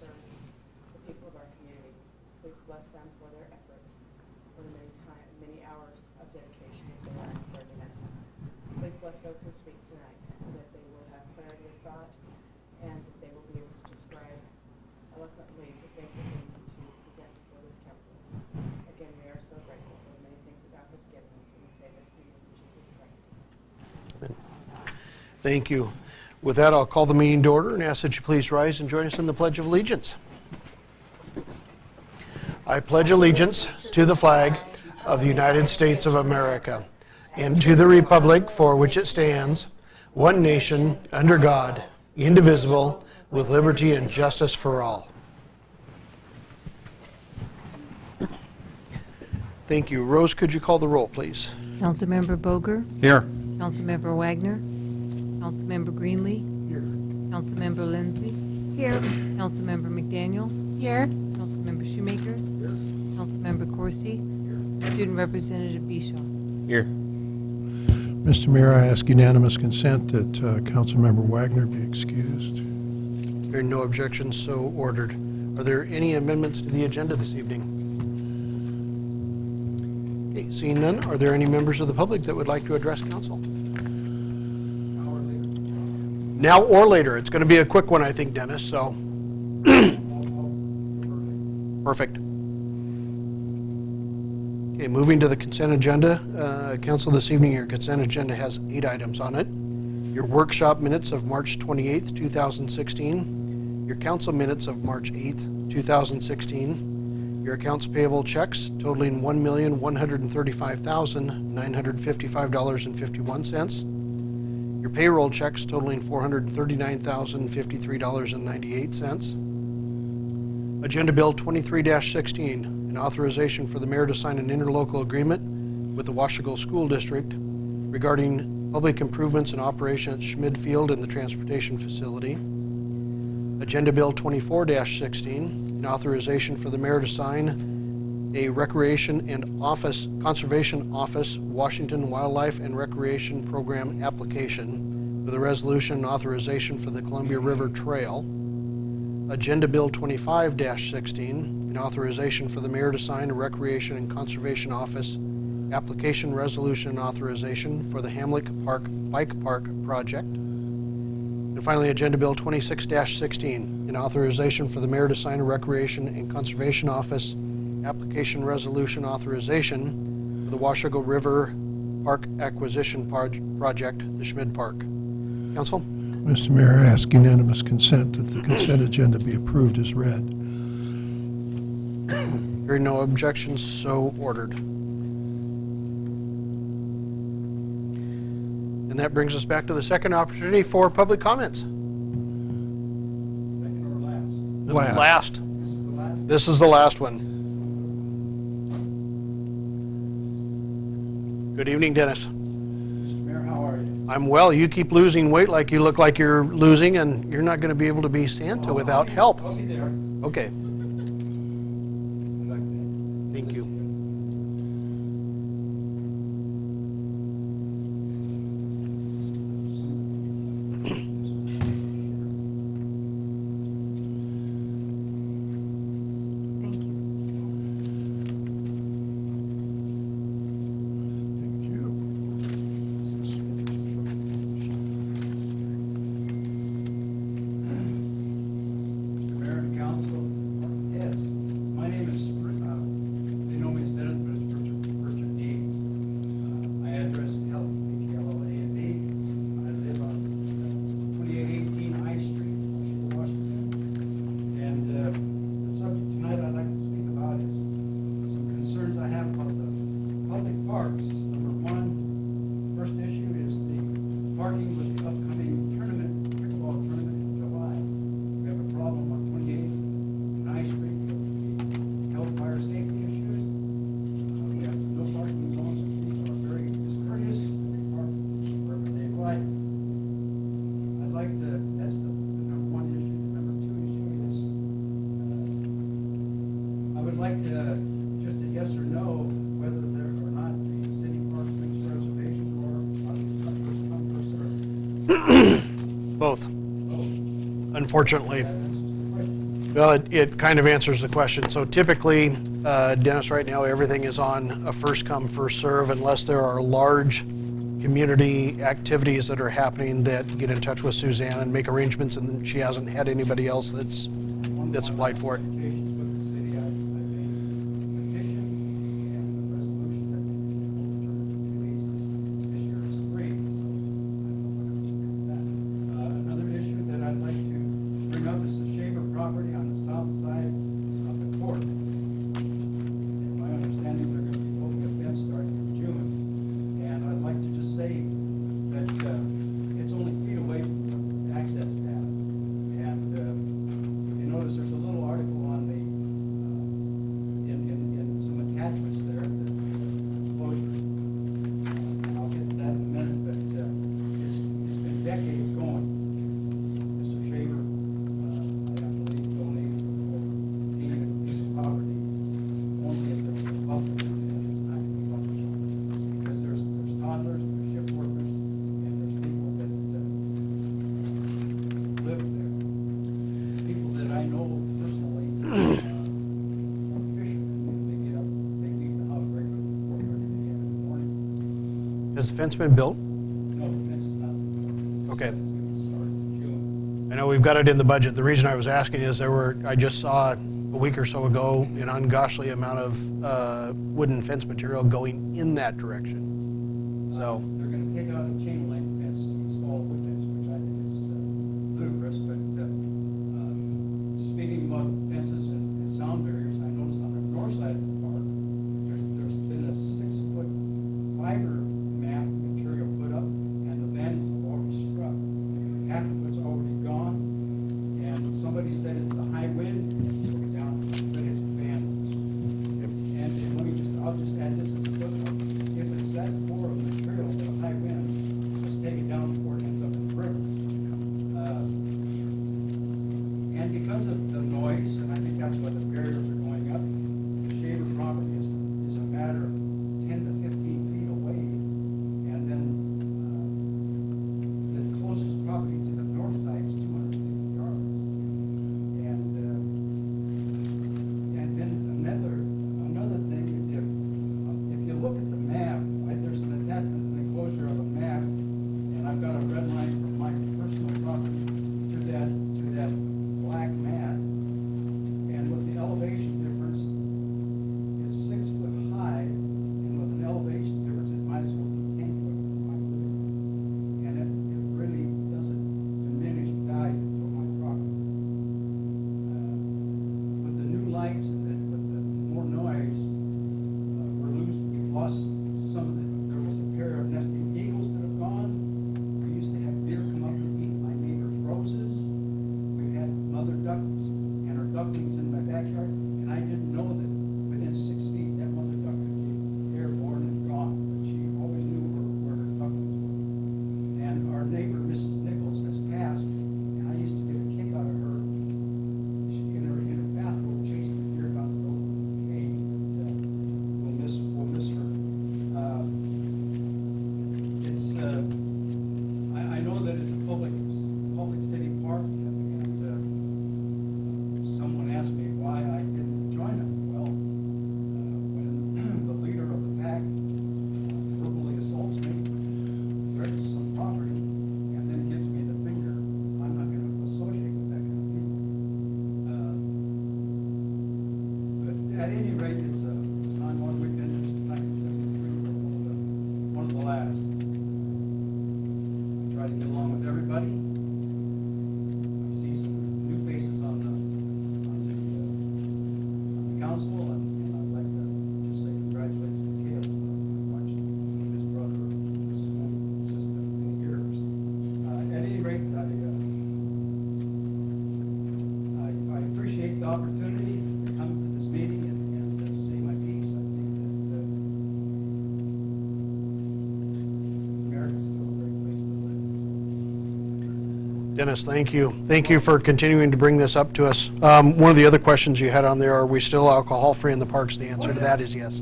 serve the people of our community. Please bless them for their efforts, for the many hours of dedication that they are in serving us. Please bless those who speak tonight, that they will have clarity of thought and that they will be able to describe eloquently the things that they need to present before this council. Again, we are so grateful for the many things that God has given us, and we say this in the name of Jesus Christ. Thank you. With that, I'll call the meeting to order and ask that you please rise and join us in the Pledge of Allegiance. I pledge allegiance to the flag of the United States of America and to the republic for which it stands, one nation, under God, indivisible, with liberty and justice for all. Thank you. Rose, could you call the roll, please? Councilmember Boger. Here. Councilmember Wagner. Councilmember Greenlee. Here. Councilmember Lindsay. Here. Councilmember McDaniel. Here. Councilmember Shoemaker. Here. Councilmember Corsi. Here. Student Representative Bishaw. Here. Mr. Mayor, I ask unanimous consent that Councilmember Wagner be excused. Hearing no objections, so ordered. Are there any amendments to the agenda this evening? Okay, seeing none, are there any members of the public that would like to address council? Now or later. It's going to be a quick one, I think, Dennis, so. Perfect. Okay, moving to the consent agenda. Council, this evening, your consent agenda has 8 items on it. Your workshop minutes of March 28th, 2016. Your council minutes of March 8th, 2016. Your accounts payable checks totaling $1,135,955.51. Your payroll checks totaling $439,053.98. Agenda Bill 23-16, an authorization for the mayor to sign an interlocal agreement with the Washougal School District regarding public improvements and operation at Schmid Field and the transportation facility. Agenda Bill 24-16, an authorization for the mayor to sign a Recreation and Conservation Office Washington Wildlife and Recreation Program application with a resolution and authorization for the Columbia River Trail. Agenda Bill 25-16, an authorization for the mayor to sign a Recreation and Conservation Office application resolution and authorization for the Hamlick Park Bike Park project. And finally, Agenda Bill 26-16, an authorization for the mayor to sign a Recreation and Conservation Office application resolution authorization for the Washougal River Park Acquisition Project, the Schmid Park. Council? Mr. Mayor, I ask unanimous consent that the consent agenda be approved as read. Hearing no objections, so ordered. And that brings us back to the second opportunity for public comments. Second or Last. last? Last. This is the last? This is the last one. Good evening, Dennis. Mr. Mayor, how are you? I'm well. You keep losing weight like you look like you're losing, and you're not going to be able to be Santa without help. I'll be there. Okay. I'd like to- Thank you. Thank you. Thank you. Mr. Mayor and Council, yes, my name is, they know me as Dennis, but it's Richard D. My address is KLA&D. I live on 2818 High Street, Washington. And the subject tonight I'd like to speak about is some concerns I have about the public parks. Number one, first issue is the parking with the upcoming tournament, pickleball tournament in July. We have a problem on 28th and High Street with the health, fire, safety issues. We have no parking zones, and people are very discourteous. They park wherever they like. I'd like to, that's the number one issue. The number two issue is, I would like to, just a yes or no, whether there or not the city park makes reservations or first come, first served. Both, Oh, unfortunately. that answers the question. Well, it kind of answers the question. So typically, Dennis, right now, everything is on a first come, first serve unless there are large community activities that are happening that get in touch with Suzanne and make arrangements, and she hasn't had anybody else that's applied for it. Communications with the city, I made a petition and a resolution that will determine 2 days this year is spring, so I don't know what that. Another issue that I'd like to bring up is the Shaver property on the south side of the court. In my understanding, they're going to be opening a fence starting in June, and I'd like to just say that it's only feet away from the access path. And you notice there's a little article on the, in some attachments there, the closure. And I'll get to that in a minute, but it's been decades going. Mr. Shaver, I believe donated over 15 piece of property, only if there was a buffer, and it's not a buffer zone. Because there's toddlers, there's shift workers, and there's people that live there. People that I know personally, are fishermen. They get up, they leave the house regularly before 4:30 a.m. in the morning. Has the fence been built? No, the fence is not. Okay. It's going to start in June. I know we've got it in the budget. The reason I was asking is I just saw a week or so ago an ungodly amount of wooden fence material going in that direction. So, They're going to take out a chain link fence to install a wood fence, which I think is ludicrous, but speaking about fences and sound barriers, I noticed on the north side of the park, there's been a 6-foot fiber mat material put up, and the vandals have already struck. Half of it's already gone, and somebody said it's the high wind, took it down, but it's vandals. And I'll just add this as a footnote, if it's that poor of material with a high wind, just take it down before it ends up in the river. And because of the noise, and I think that's why the barriers are going up, the Shaver property is a matter of 10 to 15 feet away. And then the closest property to the north side is 250 yards. And then another thing, if you look at the map, there's an attachment, an enclosure of a map, and I've got a red line from my personal property to that black mat, and with the elevation difference, it's 6 foot high, and with an elevation difference, it might as well be 10 foot from my living room. And it really doesn't diminish value for my property. With the new lights and with the more noise, we've lost some of the, there was a pair of nesting eagles that have gone. We used to have deer come up and eat my neighbor's roses. We had mother ducks and her ducklings in my backyard, and I didn't know that within 6 feet that mother duck could be airborne and gone, but she always knew where her ducklings were. And our neighbor, Mrs. Nichols, has passed, and I used to get a kick out of her. She in her bathrobe chasing the deer down the road with a cane, but we'll miss her. I know that it's a public city park, and someone asked me why I didn't join them. Well, when the leader of the pack verbally assaults me, threatens some property, and then gives me the finger, I'm not going to associate with that kind of people. But at any rate, it's on one weekend, it's 1973, one of the last. I try to get along with everybody. I see some new faces on the council, and I'd like to just say congratulations to Caleb. I've watched his brother, his school system for many years. At any rate, I appreciate the opportunity to come to this meeting and say my piece. I think that America's still a great place to live. Dennis, thank you. Thank you for continuing to bring this up to us. One of the other questions you had on there, are we still alcohol-free in the parks? The answer to that is yes.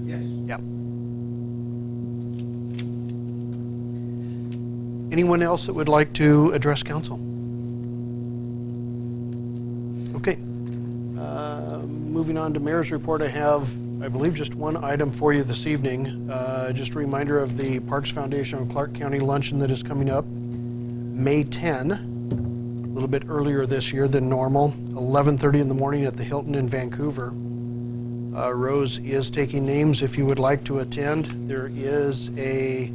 Yes. Yep. Anyone else that would like to address council? Okay. Moving on to Mayor's Report, I have, I believe, just one item for you this evening. Just a reminder of the Parks Foundation of Clark County Luncheon that is coming up May 10, a little bit earlier this year than normal, 11:30 in the morning at the Hilton in Vancouver. Rose is taking names if you would like to attend. There is a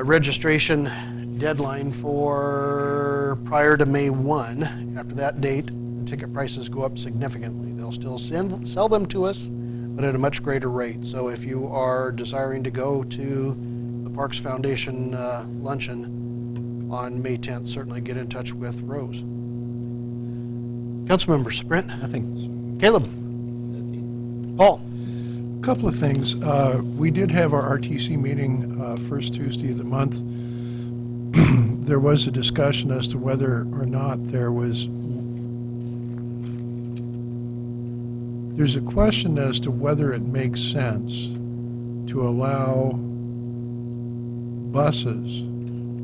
registration deadline for prior to May 1. After that date, the ticket prices go up significantly. They'll still sell them to us, but at a much greater rate. So if you are desiring to go to the Parks Foundation luncheon on May 10th, certainly get in touch with Rose. Council members, Brent? Nothing. Caleb? Paul? Couple of things. We did have our RTC meeting first Tuesday of the month. There was a discussion as to whether or not there's a question as to whether it makes sense to allow buses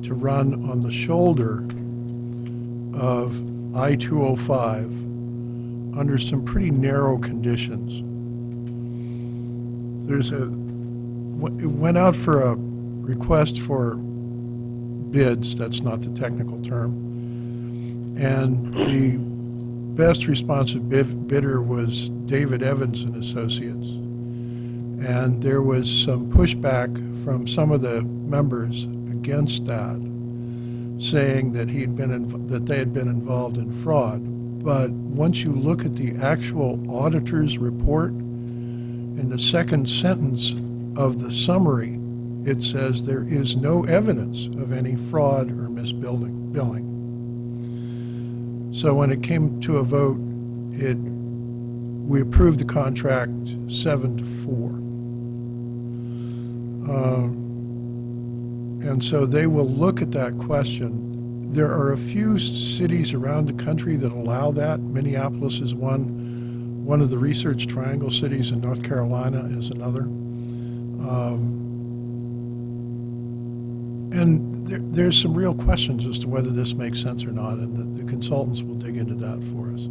to run on the shoulder of I-205 under some pretty narrow conditions. It went out for a request for bids, that's not the technical term, and the best responsive bidder was David Evans and Associates. And there was some pushback from some of the members against that, saying that they had been involved in fraud. But once you look at the actual auditor's report, in the second sentence of the summary, it says there is no evidence of any fraud or misbilling. So when it came to a vote, we approved the contract 7-4. And so they will look at that question. There are a few cities around the country that allow that. Minneapolis is one. One of the Research Triangle cities in North Carolina is another. And there's some real questions as to whether this makes sense or not, and the consultants will dig into that for us.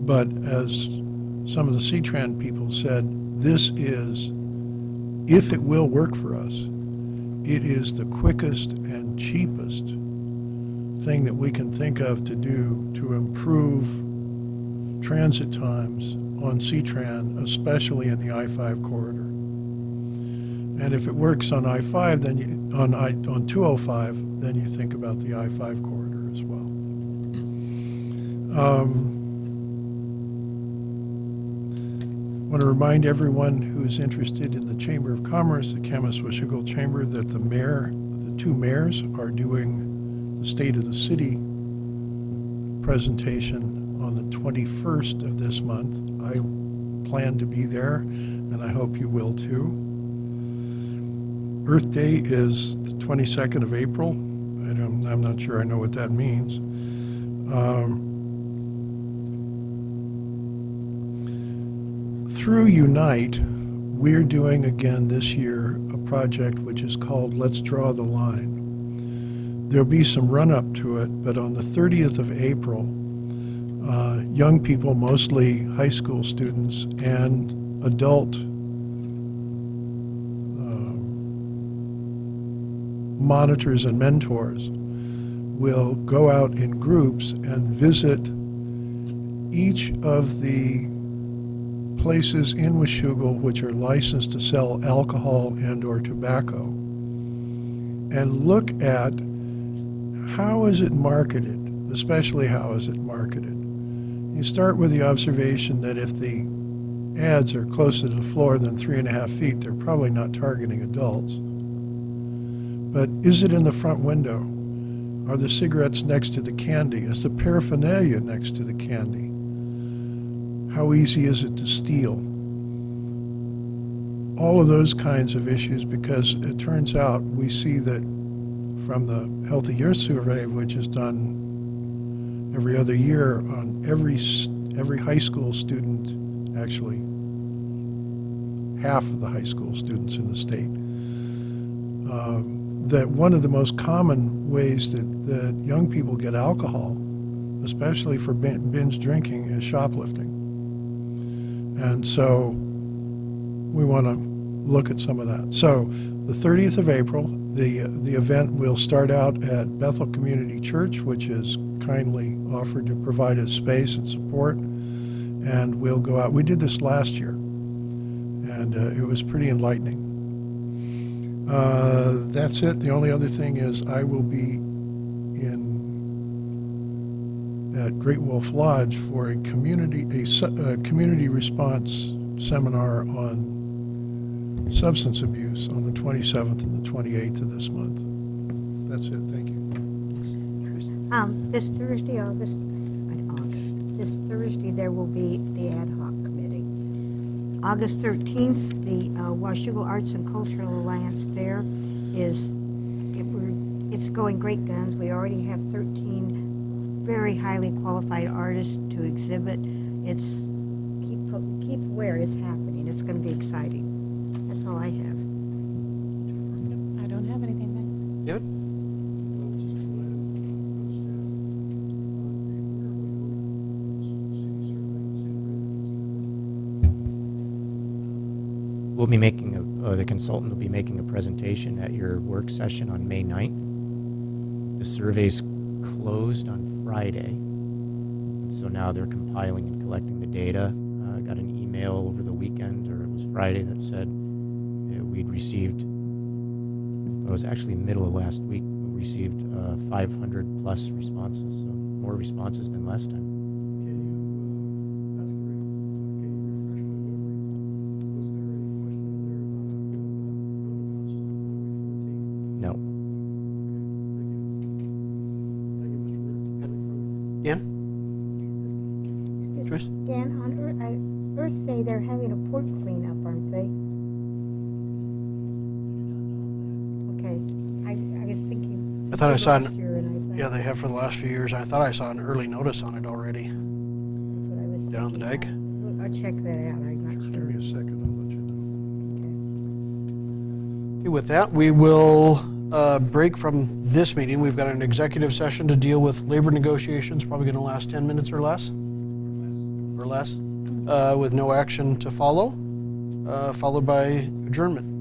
But as some of the C-Tran people said, this is, if it will work for us, it is the quickest and cheapest thing that we can think of to do to improve transit times on C-Tran, especially in the I-5 corridor. And if it works on I-5, then on 205, then you think about the I-5 corridor as well. I want to remind everyone who is interested in the Chamber of Commerce, the Kamas-Washougal Chamber, that the two mayors are doing the State of the City presentation on the 21st of this month. I plan to be there, and I hope you will too. Earth Day is the 22nd of April. I'm not sure I know what that means. Through Unite, we're doing again this year a project which is called Let's Draw the Line. There'll be some run-up to it, but on the 30th of April, young people, mostly high school students, and adult monitors and mentors will go out in groups and visit each of the places in Washougal which are licensed to sell alcohol and or tobacco, and look at how is it marketed, especially how is it marketed. You start with the observation that if the ads are closer to the floor than 3.5 feet, they're probably not targeting adults. But is it in the front window? Are the cigarettes next to the candy? Is the paraphernalia next to the candy? How easy is it to steal? All of those kinds of issues, because it turns out we see that from the Healthy Year Survey, which is done every other year on every high school student, actually half of the high school students in the state, that one of the most common ways that young people get alcohol especially for binge drinking, is shoplifting. And so we want to look at some of that. So the 30th of April, the event will start out at Bethel Community Church, which is kindly offered to provide us space and support. And we'll go out. We did this last year, and it was pretty enlightening. That's it. The only other thing is I will be at Great Wolf Lodge for a community response seminar on substance abuse on the 27th and the 28th of this month. That's it. Thank you. This Thursday, this Thursday, there will be the ad hoc committee. August 13th, the Washougal Arts and Cultural Alliance Fair it's going great guns. We already have 13 very highly qualified artists to exhibit. It's keep aware. It's happening. It's going to be exciting. That's all I have. I don't have anything, thanks. David? We'll be making the consultant will be making a presentation at your work session on May 9th. The survey's closed on Friday, so now they're compiling and collecting the data. I got an email over the weekend, or it was Friday, that said we'd received, it was actually middle of last week, we received 500 plus responses, so more responses than last time. No. Dan? Joyce? Dan, on Earth Day, they're having a port cleanup, aren't they? Okay, I was thinking. I thought I saw last year, and I thought, Yeah, they have for the last few years. I thought I saw an early notice on it already. That's what I was Down on the thinking. dike? Well, I'll check that out. I'm not Give sure. me a second. I'll let you know. Okay. Okay, with that, we will break from this meeting. We've got an executive session to deal with labor negotiations, probably going to last 10 minutes or less. Or less, with no action to follow, followed by adjournment.